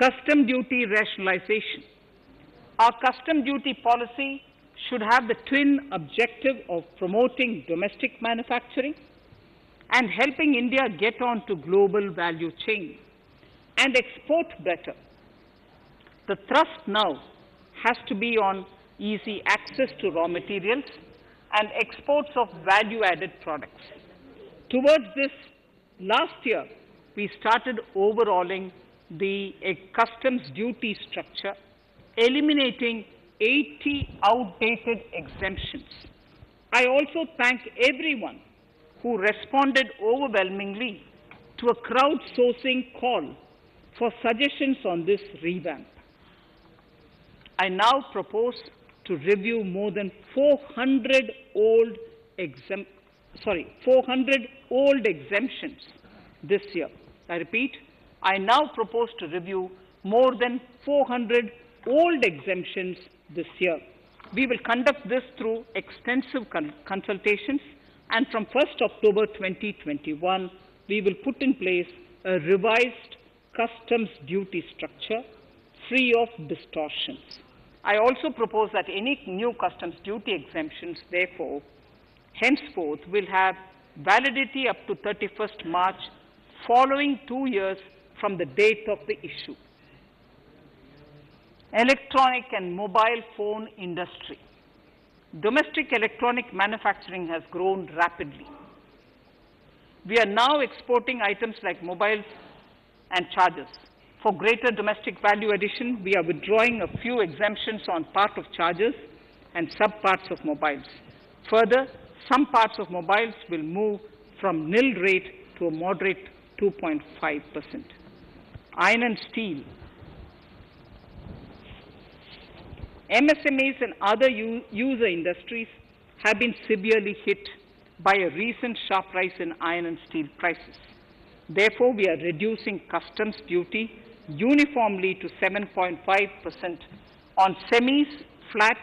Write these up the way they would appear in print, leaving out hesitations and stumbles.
Custom duty rationalization. Our custom duty policy should have the twin objective of promoting domestic manufacturing and helping India get on to global value chain and export better. The thrust now has to be on easy access to raw materials and exports of value-added products. Towards this, last year, we started overhauling the customs duty structure, eliminating 80 outdated exemptions. I also thank everyone who responded overwhelmingly to a crowdsourcing call for suggestions on this revamp. I now propose to review more than 400 old exemptions this year. I repeat, I now propose to review more than 400 old exemptions this year. We will conduct this through extensive consultations, and from 1st October 2021, we will put in place a revised customs duty structure free of distortions. I also propose that any new customs duty exemptions, therefore, henceforth will have validity up to 31st March following 2 years from the date of the issue. Electronic and mobile phone industry. Domestic electronic manufacturing has grown rapidly. We are now exporting items like mobiles and chargers. For greater domestic value addition, we are withdrawing a few exemptions on part of chargers and sub-parts of mobiles. Further, some parts of mobiles will move from nil rate to a moderate 2.5%. Iron and steel. MSMEs and other user industries have been severely hit by a recent sharp rise in iron and steel prices. Therefore, we are reducing customs duty uniformly to 7.5% on semis, flats,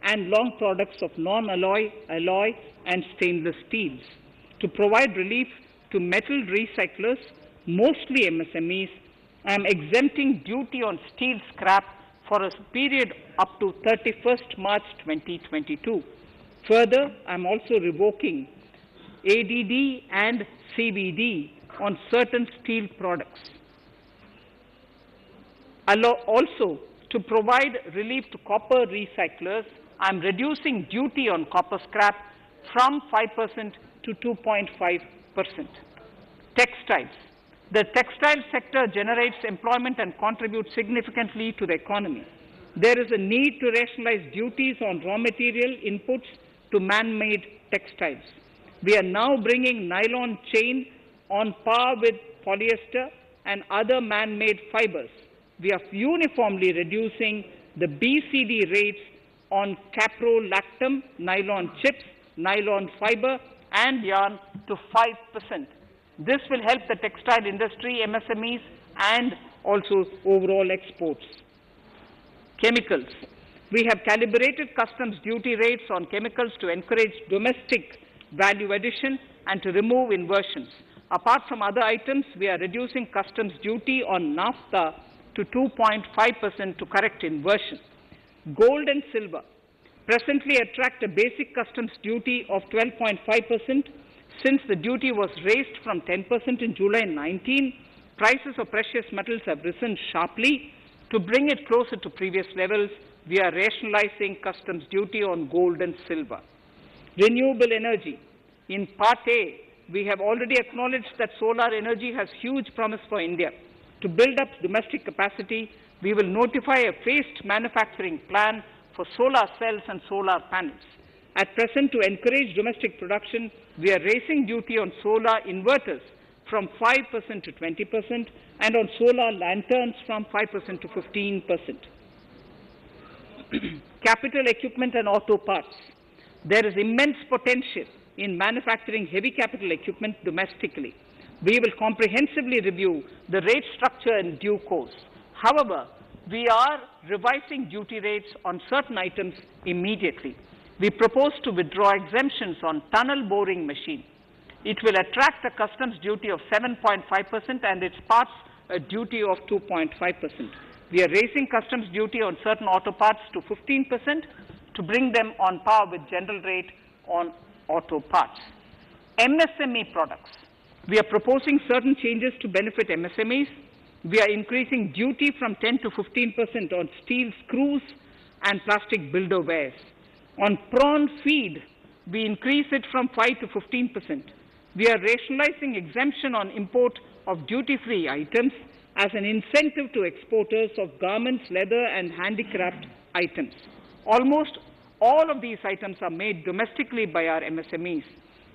and long products of non-alloy, alloy, and stainless steels. To provide relief to metal recyclers, mostly MSMEs, I am exempting duty on steel scrap for a period up to 31st March 2022. Further, I am also revoking ADD and CVD on certain steel products. Also, to provide relief to copper recyclers, I am reducing duty on copper scrap from 5% to 2.5%. Textiles. The textile sector generates employment and contributes significantly to the economy. There is a need to rationalize duties on raw material inputs to man-made textiles. We are now bringing nylon chain on par with polyester and other man-made fibers. We are uniformly reducing the BCD rates on caprolactam, nylon chips, nylon fiber, and yarn to 5%. This will help the textile industry, MSMEs, and also overall exports. Chemicals. We have calibrated customs duty rates on chemicals to encourage domestic value addition and to remove inversions. Apart from other items, we are reducing customs duty on naphtha to 2.5% to correct inversion. Gold and silver presently attract a basic customs duty of 12.5%. Since the duty was raised from 10% in July 19, prices of precious metals have risen sharply. To bring it closer to previous levels, we are rationalizing customs duty on gold and silver. Renewable energy. In Part A, we have already acknowledged that solar energy has huge promise for India. To build up domestic capacity, we will notify a phased manufacturing plan for solar cells and solar panels. At present, to encourage domestic production, we are raising duty on solar inverters from 5% to 20% and on solar lanterns from 5% to 15%. Capital equipment and auto parts. There is immense potential in manufacturing heavy capital equipment domestically. We will comprehensively review the rate structure in due course. However, we are revising duty rates on certain items immediately. We propose to withdraw exemptions on tunnel boring machine. It will attract a customs duty of 7.5% and its parts a duty of 2.5%. We are raising customs duty on certain auto parts to 15% to bring them on par with general rate on auto parts. MSME products. We are proposing certain changes to benefit MSMEs. We are increasing duty from 10 to 15% on steel screws and plastic builderwares. On prawn feed, we increase it from 5 to 15%. We are rationalizing exemption on import of duty-free items as an incentive to exporters of garments, leather and handicraft items. Almost all of these items are made domestically by our MSMEs.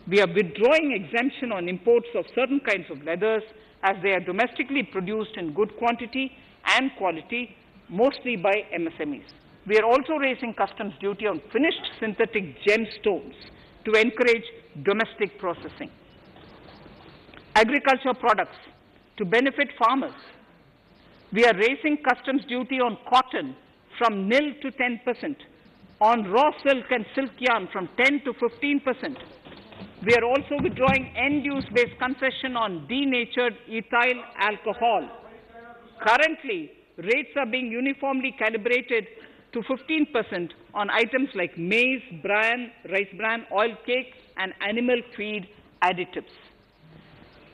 We are withdrawing exemption on imports of certain kinds of leathers as they are domestically produced in good quantity and quality, mostly by MSMEs. We are also raising customs duty on finished synthetic gemstones to encourage domestic processing. Agriculture products to benefit farmers. We are raising customs duty on cotton from nil to 10%, on raw silk and silk yarn from 10 to 15%. We are also withdrawing end-use-based concession on denatured ethyl alcohol. Currently, rates are being uniformly calibrated to 15% on items like maize, bran, rice bran, oil cake, and animal feed additives.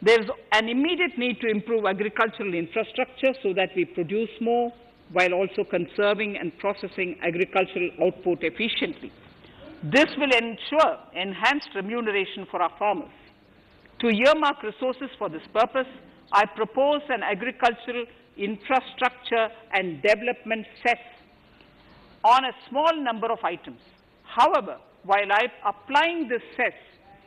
There is an immediate need to improve agricultural infrastructure so that we produce more while also conserving and processing agricultural output efficiently. This will ensure enhanced remuneration for our farmers. To earmark resources for this purpose, I propose an agricultural infrastructure and development cess on a small number of items. However, while applying this cess,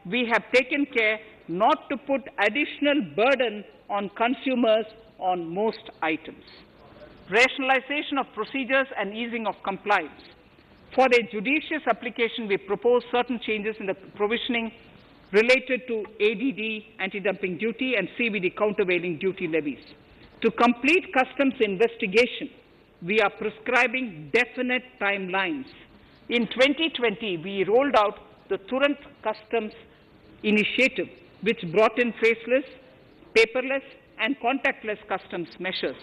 we have taken care not to put additional burden on consumers on most items. Rationalization of procedures and easing of compliance. For a judicious application, we propose certain changes in the provisioning related to ADD, anti-dumping duty, and CVD, countervailing duty levies. To complete customs investigation, we are prescribing definite timelines. In 2020, we rolled out the Turant Customs Initiative, which brought in faceless, paperless, and contactless customs measures.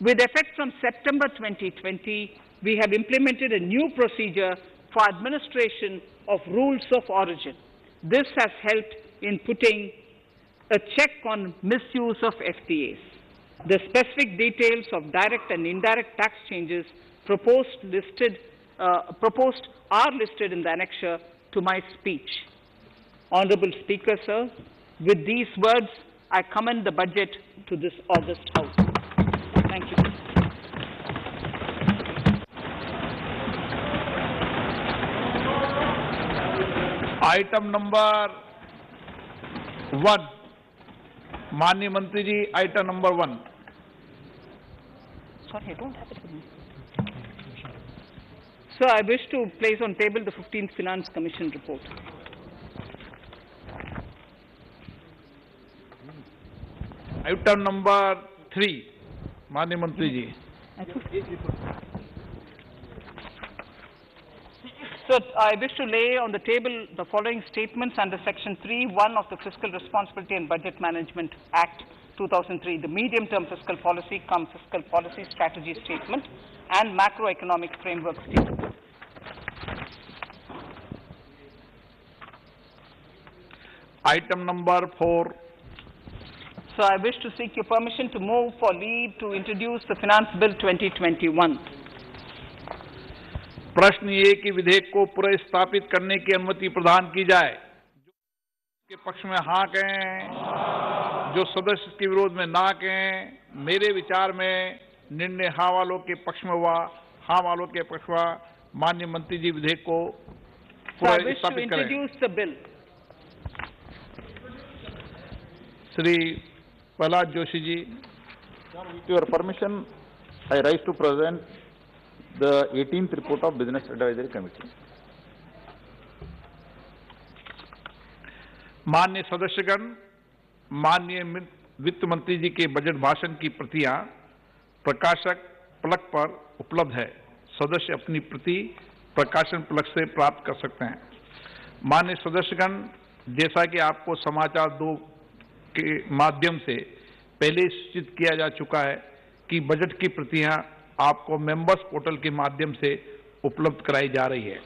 With effect from September 2020, we have implemented a new procedure for administration of rules of origin. This has helped in putting a check on misuse of FTAs. The specific details of direct and indirect tax changes proposed are listed in the annexure to my speech. Honorable Speaker, sir, with these words, I commend the budget to this august House. Thank you. Item number 1, माननीय मंत्री जी, item number 1. Sorry, I don't have it with me. Sir, I wish to place on table the 15th Finance Commission report. Item number 3, माननीय मंत्री जी. Sir, I wish to lay on the table the following statements under Section 3(1) of the Fiscal Responsibility and Budget Management Act 2003, the medium-term fiscal policy fiscal policy strategy statement and macroeconomic framework statement. Item number 4. So I wish to seek your permission to move for leave to introduce the Finance Bill 2021. प्रश्न ये कि विधेयक को पुनर्स्थापित करने की अनुमति प्रदान की जाए। के पक्ष में हाँ कहें, जो सदस्य के विरोध में ना कहें। मेरे विचार में निर्णय हाँ वालों के पक्ष में हुआ, हाँ वालों के पक्ष हुआ। माननीय मंत्री जी विधेयक को पुनर्स्थापित करें। Shri Prahlad Joshi ji. With your permission, I rise to present the 18th report of Business Advisory Committee. माननीय सदस्यगण, माननीय वित्त मंत्री जी के बजट भाषण की प्रतियां प्रकाशक फलक पर उपलब्ध है। सदस्य अपनी प्रति प्रकाशन फलक से प्राप्त कर सकते हैं। माननीय सदस्यगण, जैसा कि आपको समाचार 2 के माध्यम से पहले ही सूचित किया जा चुका है कि बजट की प्रतियां आपको मेंबर्स पोर्टल के माध्यम से उपलब्ध कराई जा रही है।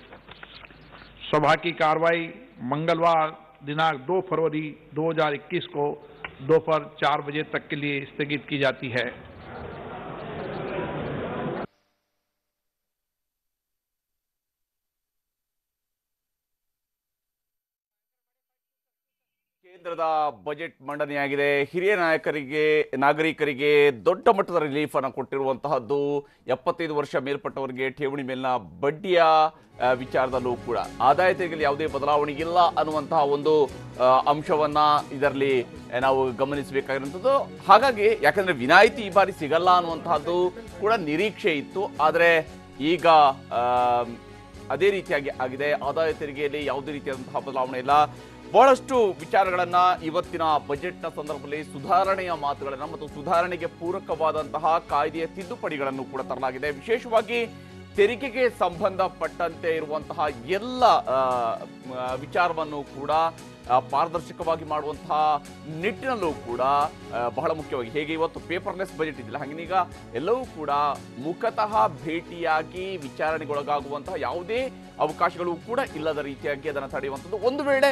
सभा की कार्रवाई मंगलवार दिनांक 2 फरवरी 2021 को दोपहर 4 बजे तक के लिए स्थगित की जाती है। ಕೇಂದ್ರದ ಬಜೆಟ್ ಮಂಡನೆಯಾಗಿದೆ. ಹಿರಿಯ ನಾಗರಿಕರಿಗೆ ದೊಡ್ಡ ಮಟ್ಟದ ರಿಲೀಫ್ ಅನ್ನು ಕೊಟ್ಟಿರುವಂತಹದ್ದು. 75 ವರ್ಷ ಮೇಲ್ಪಟ್ಟವರಿಗೆ ಠೇವಣಿ ಮೇಲಿನ ಬಡ್ಡಿಯ ವಿಚಾರದಲ್ಲೂ ಕೂಡ ಆದಾಯ ತೆರಿಗೆಯಲ್ಲಿ ಯಾವುದೇ ಬದಲಾವಣೆ ಇಲ್ಲ ಅನ್ನುವಂತಹ ಒಂದು ಅಂಶವನ್ನ ಇದರಲ್ಲಿ ನಾವು ಗಮನಿಸಬೇಕಾಗಿರುವಂಥದ್ದು. ಹಾಗಾಗಿ ಯಾಕಂದ್ರೆ ವಿನಾಯಿತಿ ಈ ಬಾರಿ ಸಿಗಲ್ಲ ಅನ್ನುವಂತಹದ್ದು ಕೂಡ ನಿರೀಕ್ಷೆ ಇತ್ತು. ಆದರೆ ಈಗ ಅದೇ ರೀತಿಯಾಗಿ ಆಗಿದೆ. ಆದಾಯ ತೆರಿಗೆಯಲ್ಲಿ ಯಾವುದೇ ರೀತಿಯಾದಂತಹ ಬದಲಾವಣೆ ಇಲ್ಲ. ಬಹಳಷ್ಟು ವಿಚಾರಗಳನ್ನ ಇವತ್ತಿನ ಬಜೆಟ್ನ ಸಂದರ್ಭದಲ್ಲಿ ಸುಧಾರಣೆಯ ಮಾತುಗಳನ್ನ ಮತ್ತು ಸುಧಾರಣೆಗೆ ಪೂರಕವಾದಂತಹ ಕಾಯ್ದೆಯ ತಿದ್ದುಪಡಿಗಳನ್ನು ಕೂಡ ತರಲಾಗಿದೆ. ವಿಶೇಷವಾಗಿ ತೆರಿಗೆಗೆ ಸಂಬಂಧಪಟ್ಟಂತೆ ಇರುವಂತಹ ಎಲ್ಲ ವಿಚಾರವನ್ನು ಕೂಡ ಪಾರದರ್ಶಕವಾಗಿ ಮಾಡುವಂತಹ ನಿಟ್ಟಿನಲ್ಲೂ ಕೂಡ ಬಹಳ ಮುಖ್ಯವಾಗಿ ಹೇಗೆ ಇವತ್ತು ಪೇಪರ್ಲೆಸ್ ಬಜೆಟ್ ಇದ್ದಿಲ್ಲ, ಹಾಗೀಗ ಎಲ್ಲವೂ ಕೂಡ ಮುಖತಃ ಭೇಟಿಯಾಗಿ ವಿಚಾರಣೆಗೊಳಗಾಗುವಂತಹ ಯಾವುದೇ ಅವಕಾಶಗಳು ಕೂಡ ಇಲ್ಲದ ರೀತಿಯಾಗಿ ಅದನ್ನು ತಡೆಯುವಂಥದ್ದು. ಒಂದು ವೇಳೆ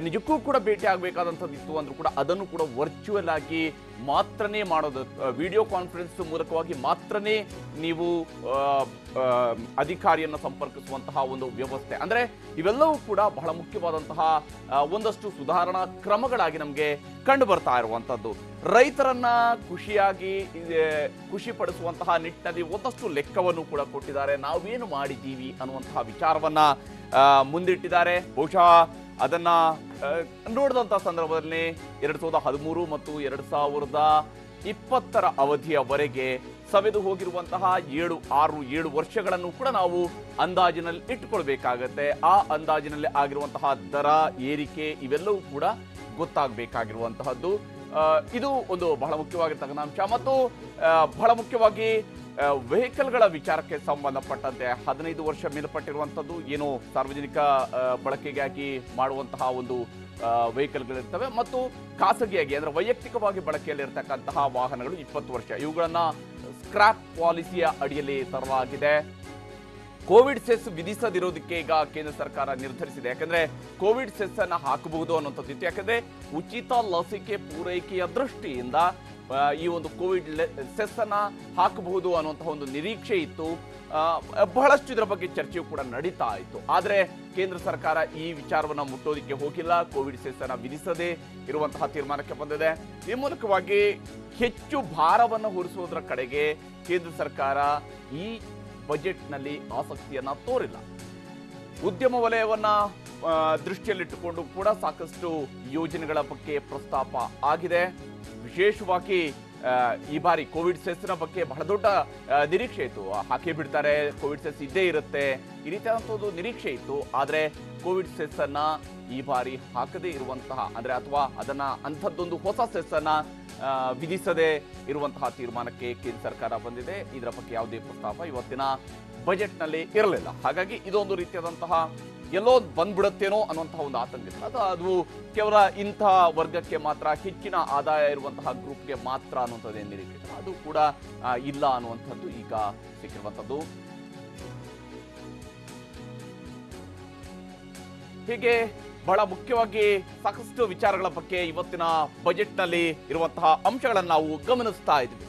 ನಿಜಕ್ಕೂ ಕೂಡ ಭೇಟಿ ಆಗಬೇಕಾದಂಥದ್ದು ಇತ್ತು ಅಂದ್ರೂ ಕೂಡ ಅದನ್ನು ಕೂಡ ವರ್ಚುವಲ್ ಆಗಿ ಮಾತ್ರನೇ ಮಾಡೋದು, ವಿಡಿಯೋ ಕಾನ್ಫರೆನ್ಸ್ ಮೂಲಕವಾಗಿ ಮಾತ್ರನೇ ನೀವು ಅಧಿಕಾರಿಯನ್ನು ಸಂಪರ್ಕಿಸುವಂತಹ ಒಂದು ವ್ಯವಸ್ಥೆ. ಅಂದ್ರೆ ಇವೆಲ್ಲವೂ ಕೂಡ ಬಹಳ ಮುಖ್ಯವಾದಂತಹ ಒಂದಷ್ಟು ಸುಧಾರಣಾ ಕ್ರಮಗಳಾಗಿ ನಮಗೆ ಕಂಡು ಬರ್ತಾ ಇರುವಂತದ್ದು. ರೈತರನ್ನ ಖುಷಿ ಪಡಿಸುವಂತಹ ನಿಟ್ಟಿನಲ್ಲಿ ಒಂದಷ್ಟು ಲೆಕ್ಕವನ್ನು ಕೂಡ ಕೊಟ್ಟಿದ್ದಾರೆ. ನಾವೇನು ಮಾಡಿದ್ದೀವಿ ಅನ್ನುವಂತಹ ವಿಚಾರವನ್ನ ಮುಂದಿಟ್ಟಿದ್ದಾರೆ. ಬಹುಶಃ ಅದನ್ನ ನೋಡಿದಂತಹ ಸಂದರ್ಭದಲ್ಲಿ 2013 ಮತ್ತು 2020 ಅವಧಿಯವರೆಗೆ ಸವೆದು ಹೋಗಿರುವಂತಹ 7 ವರ್ಷಗಳನ್ನು ಕೂಡ ನಾವು ಅಂದಾಜಿನಲ್ಲಿ ಇಟ್ಟುಕೊಳ್ಬೇಕಾಗತ್ತೆ. ಆ ಅಂದಾಜಿನಲ್ಲಿ ಆಗಿರುವಂತಹ ದರ ಏರಿಕೆ ಇವೆಲ್ಲವೂ ಕೂಡ ಗೊತ್ತಾಗಬೇಕಾಗಿರುವಂತಹದ್ದು. ಇದು ಒಂದು ಬಹಳ ಮುಖ್ಯವಾಗಿರ್ತಕ್ಕಂಥ ಅಂಶ. ಮತ್ತು ಬಹಳ ಮುಖ್ಯವಾಗಿ ವೆಹಿಕಲ್ಗಳ ವಿಚಾರಕ್ಕೆ ಸಂಬಂಧಪಟ್ಟಂತೆ 15 ವರ್ಷ ಮೇಲ್ಪಟ್ಟಿರುವಂಥದ್ದು ಏನು ಸಾರ್ವಜನಿಕ ಬಳಕೆಗಾಗಿ ಮಾಡುವಂತಹ ಒಂದು ವೆಹಿಕಲ್ಗಳಿರ್ತವೆ ಮತ್ತು ಖಾಸಗಿಯಾಗಿ ಅಂದ್ರೆ ವೈಯಕ್ತಿಕವಾಗಿ ಬಳಕೆಯಲ್ಲಿರ್ತಕ್ಕಂತಹ ವಾಹನಗಳು 20 ವರ್ಷ, ಇವುಗಳನ್ನ ಸ್ಕ್ರಾಪ್ ಪಾಲಿಸಿಯ ಅಡಿಯಲ್ಲಿ ತರಲಾಗಿದೆ. ಕೋವಿಡ್ ಸೆಸ್ ವಿಧಿಸದಿರೋದಕ್ಕೆ ಈಗ ಕೇಂದ್ರ ಸರ್ಕಾರ ನಿರ್ಧರಿಸಿದೆ. ಯಾಕಂದ್ರೆ ಕೋವಿಡ್ ಸೆಸ್ ಅನ್ನ ಹಾಕಬಹುದು ಅನ್ನುವಂಥದ್ದು ಇತ್ತು. ಯಾಕಂದ್ರೆ ಉಚಿತ ಲಸಿಕೆ ಪೂರೈಕೆಯ ದೃಷ್ಟಿಯಿಂದ ಈ ಒಂದು ಕೋವಿಡ್ ಸೆಸ್ ಅನ್ನ ಹಾಕಬಹುದು ಅನ್ನುವಂತಹ ಒಂದು ನಿರೀಕ್ಷೆ ಇತ್ತು. ಬಹಳಷ್ಟು ಇದರ ಬಗ್ಗೆ ಚರ್ಚೆಯೂ ಕೂಡ ನಡೀತಾ ಇತ್ತು. ಆದ್ರೆ ಕೇಂದ್ರ ಸರ್ಕಾರ ಈ ವಿಚಾರವನ್ನ ಮುಟ್ಟೋದಿಕ್ಕೆ ಹೋಗಿಲ್ಲ. ಕೋವಿಡ್ ಸೆಸ್ ಅನ್ನ ವಿಧಿಸದೆ ಇರುವಂತಹ ತೀರ್ಮಾನಕ್ಕೆ ಬಂದಿದೆ. ಈ ಮೂಲಕವಾಗಿ ಹೆಚ್ಚು ಭಾರವನ್ನು ಹೊರಿಸುವುದರ ಕಡೆಗೆ ಕೇಂದ್ರ ಸರ್ಕಾರ ಈ ಬಜೆಟ್ನಲ್ಲಿ ಆಸಕ್ತಿಯನ್ನ ತೋರಿಲ್ಲ. ಉದ್ಯಮ ವಲಯವನ್ನ ದೃಷ್ಟಿಯಲ್ಲಿಟ್ಟುಕೊಂಡು ಕೂಡ ಸಾಕಷ್ಟು ಯೋಜನೆಗಳ ಬಗ್ಗೆ ಪ್ರಸ್ತಾಪ ಆಗಿದೆ. ವಿಶೇಷವಾಗಿ ಈ ಬಾರಿ ಕೋವಿಡ್ ಸೆಸ್ನ ಬಗ್ಗೆ ಬಹಳ ದೊಡ್ಡ ನಿರೀಕ್ಷೆ ಇತ್ತು. ಹಾಕಿ ಬಿಡ್ತಾರೆ, ಕೋವಿಡ್ ಸೆಸ್ ಇದ್ದೇ ಇರುತ್ತೆ, ಈ ರೀತಿಯಾದಂಥ ಒಂದು ನಿರೀಕ್ಷೆ ಇತ್ತು. ಆದರೆ ಕೋವಿಡ್ ಸೆಸ್ ಅನ್ನ ಈ ಬಾರಿ ಹಾಕದೇ ಇರುವಂತಹ ಅಂದ್ರೆ ಅಥವಾ ಅದನ್ನ ಅಂಥದ್ದೊಂದು ಹೊಸ ಸೆಸ್ ಅನ್ನ ವಿಧಿಸದೇ ಇರುವಂತಹ ತೀರ್ಮಾನಕ್ಕೆ ಕೇಂದ್ರ ಸರ್ಕಾರ ಬಂದಿದೆ. ಇದರ ಬಗ್ಗೆ ಯಾವುದೇ ಪ್ರಸ್ತಾಪ ಇವತ್ತಿನ ಬಜೆಟ್ನಲ್ಲಿ ಇರಲಿಲ್ಲ. ಹಾಗಾಗಿ ಇದೊಂದು ರೀತಿಯಾದಂತಹ ಎಲ್ಲೋ ಬಂದ್ಬಿಡುತ್ತೇನೋ ಅನ್ನುವಂತಹ ಒಂದು ಆತಂಕ ಇತ್ತು. ಅದು ಕೇವಲ ಇಂತಹ ವರ್ಗಕ್ಕೆ ಮಾತ್ರ, ಹೆಚ್ಚಿನ ಆದಾಯ ಇರುವಂತಹ ಗ್ರೂಪ್ಗೆ ಮಾತ್ರ ಅನ್ನುವಂಥದ್ದು ಏನು ನಿರೀಕ್ಷೆ ಅದು ಕೂಡ ಇಲ್ಲ ಅನ್ನುವಂಥದ್ದು ಈಗ ಸಿಕ್ಕಿರುವಂಥದ್ದು. ಹೀಗೆ ಬಹಳ ಮುಖ್ಯವಾಗಿ ಸಾಕಷ್ಟು ವಿಚಾರಗಳ ಬಗ್ಗೆ ಇವತ್ತಿನ ಬಜೆಟ್ನಲ್ಲಿ ಇರುವಂತಹ ಅಂಶಗಳನ್ನು ನಾವು ಗಮನಿಸ್ತಾ ಇದ್ವಿ.